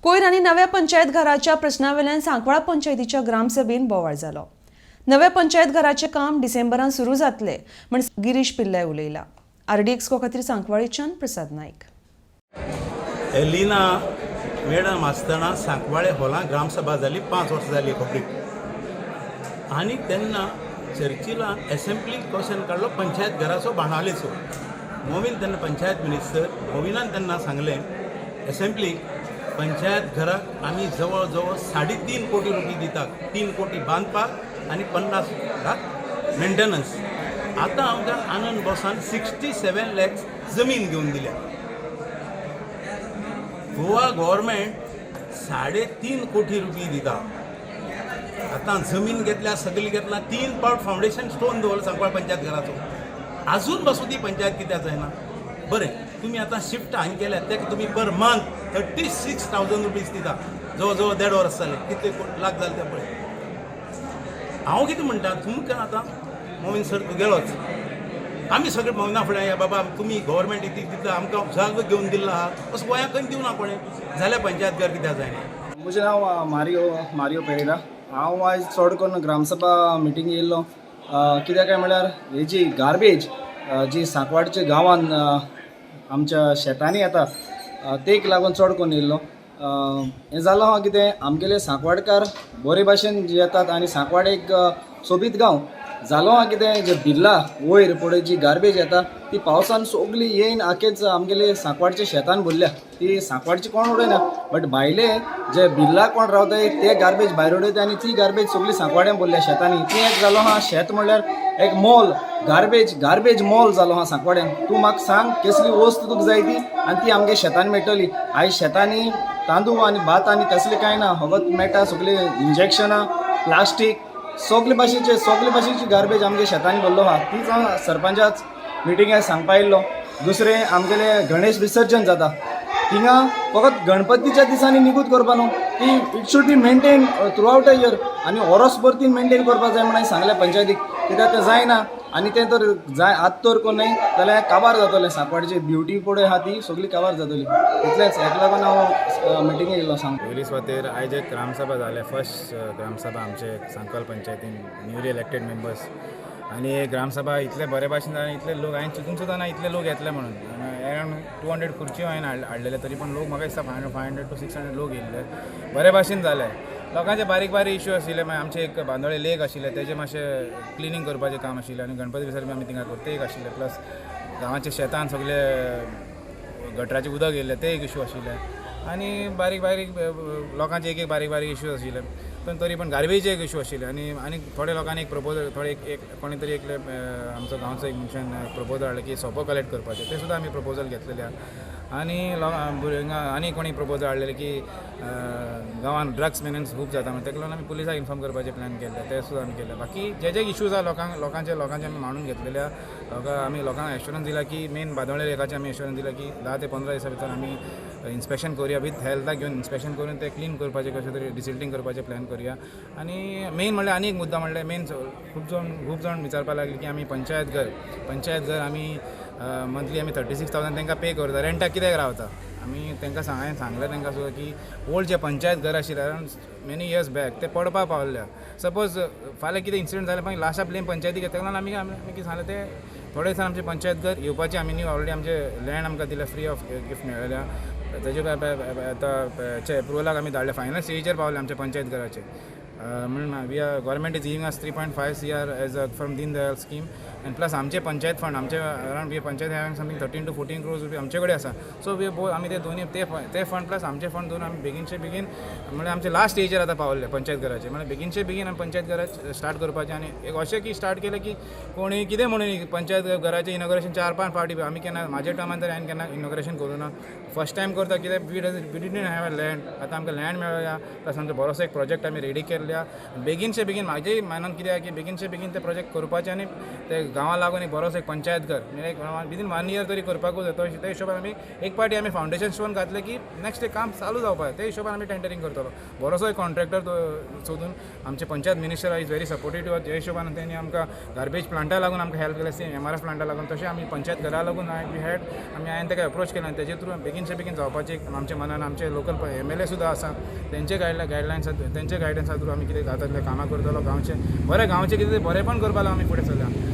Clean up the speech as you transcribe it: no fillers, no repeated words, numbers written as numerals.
कोयर आनी नव्या पंचायत घराच्या प्रश्नावेल्यान सांकवाळ पंचायतीच्या ग्रामसभेन बोवाळ जालो। नव्या पंचायत घराचें काम डिसेंबरान सुरू जातले म्हण गिरीश पिल्लाय उलयला। RDX खातीर सांकवाळेच्यान प्रसाद नाईक। एलिना मॅडम आसतना सांकवाळे हॉलांत ग्रामसभा जाली 5 वर्सां जाली कंप्लीट। आनी तेन्ना चर्चिलान एसेंब्लीक क्वेश्चन काडलो पंचायत घराचो बाणावलेचो। मोवीन तेन्ना पंचायत मिनिस्टर मोविनान तेन्ना सांगलें एसेंब्लीक पंचायत घराक आमी जवळ जवळ 3.5 कोटी रुपये दितात, 3 कोटी बांदपाक आनी 50 लाख मेंटेनन्स। आतां आमकां आनंद बॉसान 67 लॅक्स जमीन घेवन दिल्या। गोवा गव्हर्मेंट 3.5 कोटी रुपये दिता। आतां जमीन घेतल्या, सगळी घेतला, 3 पावट फावंडेशन स्टोन दवरला सांकवाळ पंचायत घराचो। अजून पासून ती पंचायत कित्याक जायना? बरें, तुम्ही आता शिफ्ट हांगा केल्या तेका तुम्ही पर मंथ 36,000 रुपीज दिता। जवळ जवळ 1.5 वर्स जाले, कितले लाख जाले ते पळय। हांव कितें म्हणटा, तुमकां आतां मोवीन सर तूं गेलोच, आमी सगळे मोविना फुडें या बाबा तुमी गव्हर्मेंट इतली दिता, आमकां जागो घेवन दिल्लो आहा, असो गोंयांत खंय दिवना कोणें, जाल्यार पंचायत घर कित्याक जायना? म्हजें नांव मारियो पेरेरा। हांव आयज चड करून ग्रामसभा मिटींग येयल्लो कित्याक काय म्हळ्यार ही जी गार्बेज जी सांकवाळच्या गांवांत आमच्या शेतांनी येता तेक लागून चड करून येयल्लो। हें जालो हा कितें, आमगेले सांकवाडकार बरे भाशेन येतात आनी सांकवाड एक सोबीत गांव जालो हा कितें, जे बिल्ला वयर पळय जी गार्बेज येता ती पावसान सगळी येयन आखेच आमगेले सांकवाडच्या शेतान भरल्या। ती सांकवाडची कोण उडयना, बट भायले जे बिल्ला कोण रावताय ते गार्बेज भायर उडयता आनी ती गार्बेज सगळी सांकवाड्यान भरल्या शेतांनी। ती एक जालो हा शेत म्हणल्यार एक मॉल, गार्बेज मॉल जालो हा सांकवाड्यान। तूं म्हाका सांग कसली वस्त तुका जाय ती आनी ती आमगे शेतान मेळटली। आयज शेतांनी तांदूळ आनी भात आनी तसलें कांय ना, फकत मेळटा सगळी इंजेक्शनां, प्लास्टीक, सगळे भाशेची गार्बेज आमगे शेतांनी भरलो हा। तीच हांव सरपंचाच मिटिंगेक सांगपा येयल्लो। दुसरें आमगेले गणेश विसर्जन जाता थिंगा फकत गणपतीच्या दिसांनी निगूत करपा न्हू, ती it should be maintain through out a year आनी वर्सभर ती मेंटेन करपा जाय म्हणून सांगलें पंचायतीक। कित्याक तें जायना आनी तें तर जाय आतां तर कोण न्हय जाल्यार काबार जातलें, सांकवाडची ब्युटी पळय आहा ती सगळी काबार जातली। इतलेंच, हेका लागून हांव मिटिंगेक येयल्लो सांग। पयलीं सुवातेर आयज एक ग्रामसभा जाल्या, फर्स्ट ग्रामसभा आमचे सांकवाल पंचायतीन न्यूली इलेक्टेड मेंबर्स। आनी ग्रामसभा इतले बरे भाशेन जालें, इतले लोक हांवें चिंतूंक सुद्दां ना इतले लोक येतले म्हणून। अरावंड 200 खुर्च्यो हांवें हाडलेले, तरी पूण लोक म्हाका दिसता 500 to 600 लोक येयल्ले, बरे भाशेन जाले। लोकांचे बारीक इश्यू आशिल्ले, मागीर आमचे एक बांदोळे लेक आशिल्ले तेजे मातशें क्लिनींग करपाचें काम आशिल्लें आनी गणपती विसर्जन आमी थिंगा करता एक आशिल्ले, प्लस गांवाच्या शेतान सगळे गटराचें उदक येयल्लें ते एक इश्यू आशिल्ले आनी बारीक लोकांचे एक बारीक इश्यूज आशिल्ले। पण तरी पण गार्बेज एक इश्यू आशिल्ले आनी थोड्या लोकांनी एक प्रपोजल, थोडे एक कोणी तरी एक आमचो गांवचो एक मनशान प्रपोजल हाडलें की सोपो कलेक्ट करपाचें, ते सुद्दां आमी प्रपोजल घेतलेले आनी भुरग्यां आनी कोणी प्रपोजल हाडलेले की गांवांत ड्रग्स मेनेन्स खूब जाता म्हणून ताका लागून आमी पुलिसाक इन्फॉर्म करपाचें प्लॅन केल्ले, ते सुद्दां आमी केले। बाकी जे इश्यूज आहा लोकांचे आमी मांडून घेतलेले आमी लोकांक एश्युरन्स दिला की मेन बांदोळे लेकाचे आमी एश्युरन्स दिला की 10 ते 15 दिसां भितर आमी इन्स्पेक्शन करूया, विथ हेल्थाक घेवन इन्स्पेक्शन करून ते क्लीन करपाचें, कशें तरी डिसिल्टिंग करपाचें प्लॅन करूया। आनी मेन म्हणल्यार आनी एक मुद्दा म्हणल्यार मेन खूब जाण विचारपाक लागले की आमी पंचायत घर आमी मंथली आमी 36,000 तांकां पे करता, रेंटाक कित्याक रावता? आमी तांकां हांवें सांगलें तांकां सुद्दां की ओल्ड जे पंचायत घर आशिल्लें अरावंड मेनी इयर्स बॅक ते पडपाक पावल्ल्या। सपोज फाल्यां कितें इन्सिडंट जालें मागीर लास्ट ब्लेम पंचायतीक येता, लागून आमी कितें सांगलें ते थोडे दिसान आमचें पंचायत घर येवपाचें। आमी न्यू ऑलरेडी आमचे लँड आमकां दिल्या, फ्री ऑफ गिफ्ट मेळ्ळ्या, तेजे आतां एप्रुवलाक आमी धाडले, फायनल स्टेजीचेर पावले आमच्या पंचायत घराचे। म्हणून government is giving us 3.5 CR as a from Deen Dayal scheme end plus आमचे पंचायत फंड आमचे around panchayat having something 13 to 14 crores रुपया आमचे कडेन आसा। सो आमी ते दोनी ते फंड प्लस आमचे फंड दोन आमी बेगीन म्हणजे आमचे लास्ट स्टेजीर आतां पावले पंचायत घराचे, म्हणजे बेगीन आमी पंचायत घराचे स्टार्ट करपाचें। आनी एक अशें की स्टार्ट केलें की कोणी कितें म्हणून पंचायत घराचें इनॉग्रेशन 4-5 फावटी आमी केन्ना म्हाज्या टायमान तर हांवें केन्ना इनॉग्रेशन करूं ना, फर्स्ट टायम करता कित्याक we didn't have a land. आतां आमकां लँड मेळ्ळ्या, प्लस आमचो बरोसो एक प्रोजेक्ट आमी रेडी केल्लो करया बेगीनशे बेगीन म्हाजे मानून कितें आहा की बेगीनशे बेगीन ते प्रोजेक्ट करपाचे आनी ते गांवां लागून एक बरोसो एक पंचायत घर म्हणजे विदीन 1 year तरी करपाकूच जाता त्या हिशोबान आमी एक पाटी आमी फावंडेशन स्टोन घातले की नेक्स्ट डे काम चालू जावपाक त्या हिशोबान आमी टेंडरिंग करतलो बरोसो एक कॉन्ट्रॅक्टर सोदून आमचे panchayat minister is very supportive त्या हिशोबान त्यांनी आमकां गार्बेज प्लांटा लागून आमकां हेल्प केलें सेम MRF प्लांटा लागून तशें आमी पंचायत घरा लागून हांवें ताका अप्रोच केला आनी तेजे थ्रू बेगीनशे बेगीन जावपाची आमच्या मनान आमचे लोकल MLA सुद्दां आसा तेंचे गायडलायन्स तेंचे गायडन्सा थ्रू आमी कितें जाता तितलें कामां करतलो गांवचे बरें गांवचे कितें बरेंपण करपाक लागून आमी फुडें चल्ल्या